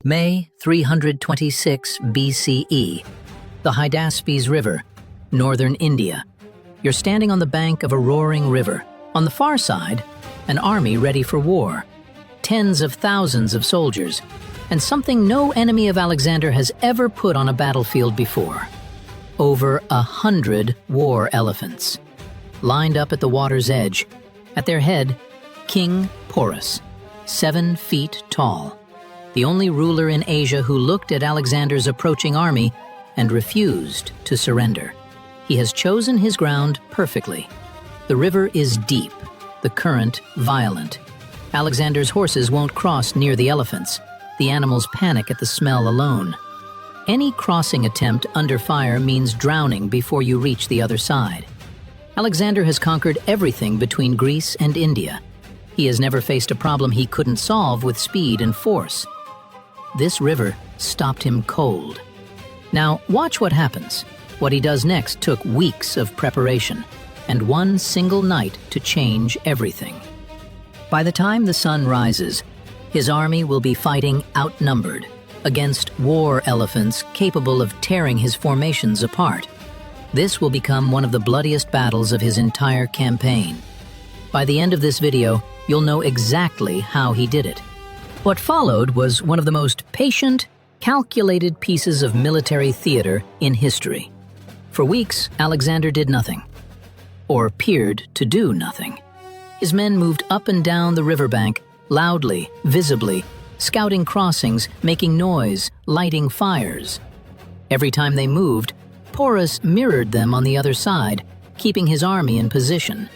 May 326 BCE. The Hydaspes River, northern India. You're standing on the bank of a roaring river. On the far side, an army ready for war. Tens of thousands of soldiers, and something no enemy of Alexander has ever put on a battlefield before. Over 100 war elephants, lined up at the water's edge. At their head, King Porus, 7 feet tall. The only ruler in Asia who looked at Alexander's approaching army and refused to surrender. He has chosen his ground perfectly. The river is deep, the current violent. Alexander's horses won't cross near the elephants. The animals panic at the smell alone. Any crossing attempt under fire means drowning before you reach the other side. Alexander has conquered everything between Greece and India. He has never faced a problem he couldn't solve with speed and force. This river stopped him cold. Now, watch what happens. What he does next took weeks of preparation and one single night to change everything. By the time the sun rises, his army will be fighting outnumbered against war elephants capable of tearing his formations apart. This will become one of the bloodiest battles of his entire campaign. By the end of this video, you'll know exactly how he did it. What followed was one of the most patient, calculated pieces of military theater in history. For weeks, Alexander did nothing, or appeared to do nothing. His men moved up and down the riverbank, loudly, visibly, scouting crossings, making noise, lighting fires. Every time they moved, Porus mirrored them on the other side, keeping his army in position.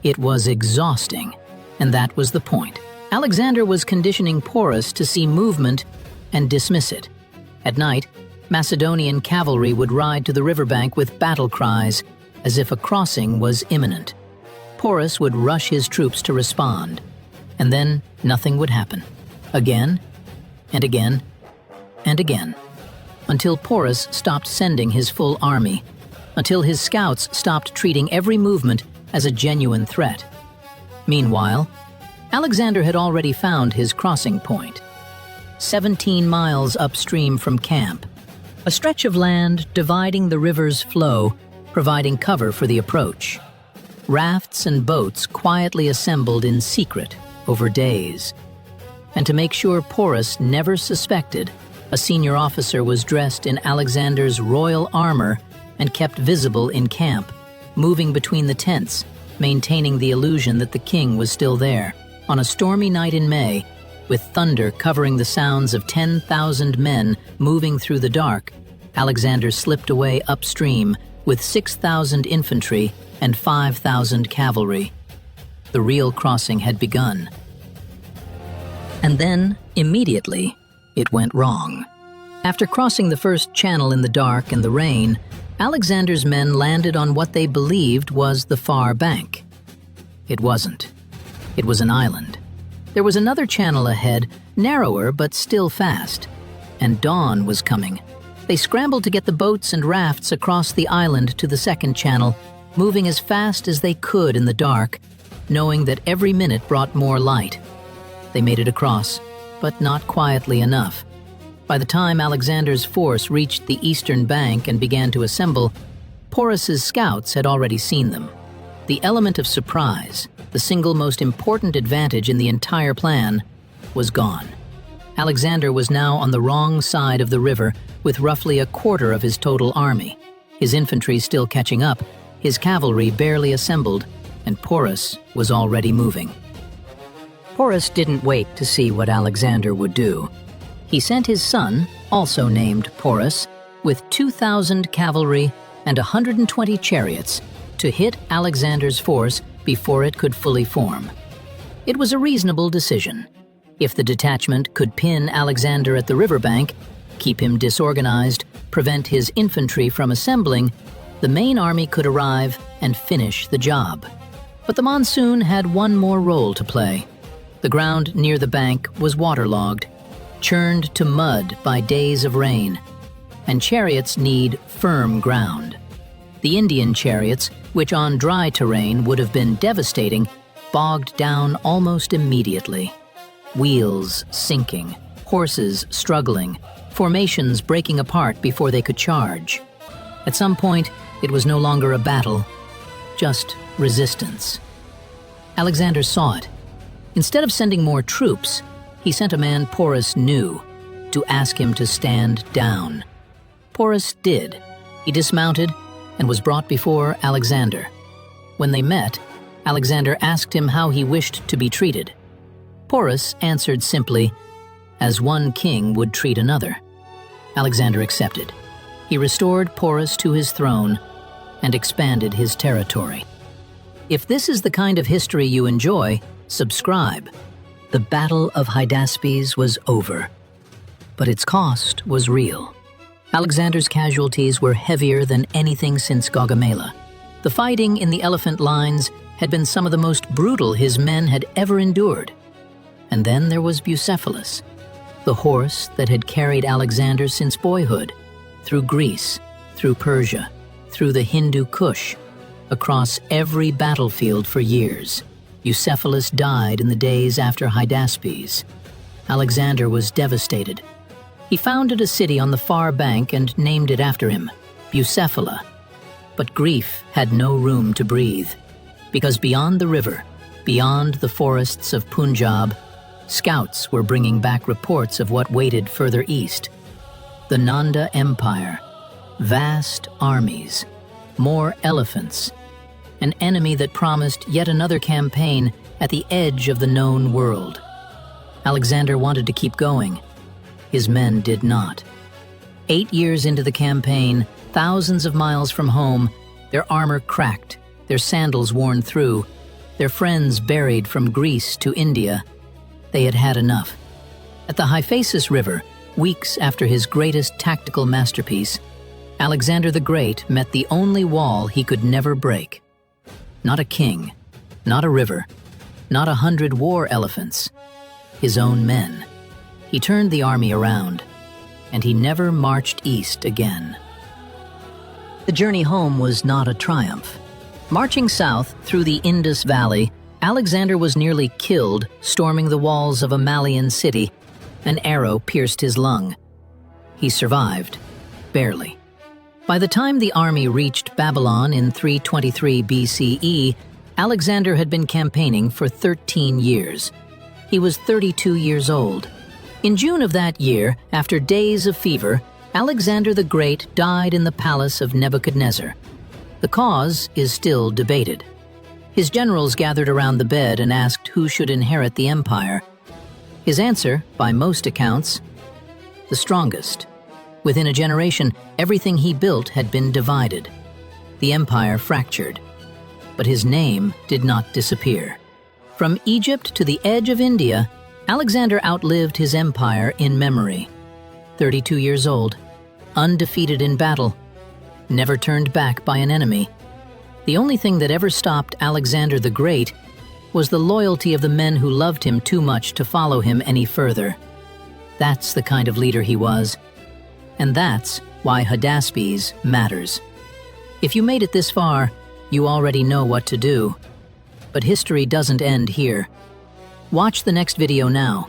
It was exhausting, and that was the point. Alexander was conditioning Porus to see movement and dismiss it. At night, Macedonian cavalry would ride to the riverbank with battle cries, as if a crossing was imminent. Porus would rush his troops to respond, and then nothing would happen. Again, and again, and again, until Porus stopped sending his full army, until his scouts stopped treating every movement as a genuine threat. Meanwhile, Alexander had already found his crossing point, 17 miles upstream from camp, a stretch of land dividing the river's flow, providing cover for the approach. Rafts and boats quietly assembled in secret over days. And to make sure Porus never suspected, a senior officer was dressed in Alexander's royal armor and kept visible in camp, moving between the tents, maintaining the illusion that the king was still there. On a stormy night in May, with thunder covering the sounds of 10,000 men moving through the dark, Alexander slipped away upstream with 6,000 infantry and 5,000 cavalry. The real crossing had begun. And then, immediately, it went wrong. After crossing the first channel in the dark and the rain, Alexander's men landed on what they believed was the far bank. It wasn't. It was an island. There was another channel ahead, narrower but still fast. And dawn was coming. They scrambled to get the boats and rafts across the island to the second channel, moving as fast as they could in the dark, knowing that every minute brought more light. They made it across, but not quietly enough. By the time Alexander's force reached the eastern bank and began to assemble, Porus's scouts had already seen them. The element of surprise, the single most important advantage in the entire plan, was gone. Alexander was now on the wrong side of the river with roughly a quarter of his total army. His infantry still catching up, his cavalry barely assembled, and Porus was already moving. Porus didn't wait to see what Alexander would do. He sent his son, also named Porus, with 2,000 cavalry and 120 chariots to hit Alexander's force before it could fully form. It was a reasonable decision. If the detachment could pin Alexander at the riverbank, keep him disorganized, prevent his infantry from assembling, the main army could arrive and finish the job. But the monsoon had one more role to play. The ground near the bank was waterlogged, churned to mud by days of rain, and chariots need firm ground. The Indian chariots, which on dry terrain would have been devastating, bogged down almost immediately. Wheels sinking, horses struggling, formations breaking apart before they could charge. At some point, it was no longer a battle, just resistance. Alexander saw it. Instead of sending more troops, he sent a man Porus knew to ask him to stand down. Porus did. He dismounted and was brought before Alexander. When they met, Alexander asked him how he wished to be treated. Porus answered simply, as one king would treat another. Alexander accepted. He restored Porus to his throne and expanded his territory. If this is the kind of history you enjoy, subscribe. The Battle of Hydaspes was over, but its cost was real. Alexander's casualties were heavier than anything since Gaugamela. The fighting in the elephant lines had been some of the most brutal his men had ever endured. And then there was Bucephalus, the horse that had carried Alexander since boyhood, through Greece, through Persia, through the Hindu Kush, across every battlefield for years. Bucephalus died in the days after Hydaspes. Alexander was devastated. He founded a city on the far bank and named it after him, Bucephala. But grief had no room to breathe, because beyond the river, beyond the forests of Punjab, scouts were bringing back reports of what waited further east. The Nanda Empire, vast armies, more elephants, an enemy that promised yet another campaign at the edge of the known world. Alexander wanted to keep going. His men did not. 8 years into the campaign, thousands of miles from home, their armor cracked, their sandals worn through, their friends buried from Greece to India, they had had enough. At the Hyphasis River, weeks after his greatest tactical masterpiece, Alexander the Great met the only wall he could never break. Not a king, not a river, not 100 war elephants, his own men. He turned the army around, and he never marched east again. The journey home was not a triumph. Marching south through the Indus Valley, Alexander was nearly killed storming the walls of a Malian city. An arrow pierced his lung. He survived, barely. By the time the army reached Babylon in 323 BCE, Alexander had been campaigning for 13 years. He was 32 years old. In June of that year, after days of fever, Alexander the Great died in the palace of Nebuchadnezzar. The cause is still debated. His generals gathered around the bed and asked who should inherit the empire. His answer, by most accounts, the strongest. Within a generation, everything he built had been divided. The empire fractured. But his name did not disappear. From Egypt to the edge of India, Alexander outlived his empire in memory. 32 years old, undefeated in battle, never turned back by an enemy. The only thing that ever stopped Alexander the Great was the loyalty of the men who loved him too much to follow him any further. That's the kind of leader he was. And that's why Hydaspes matters. If you made it this far, you already know what to do. But history doesn't end here. Watch the next video now.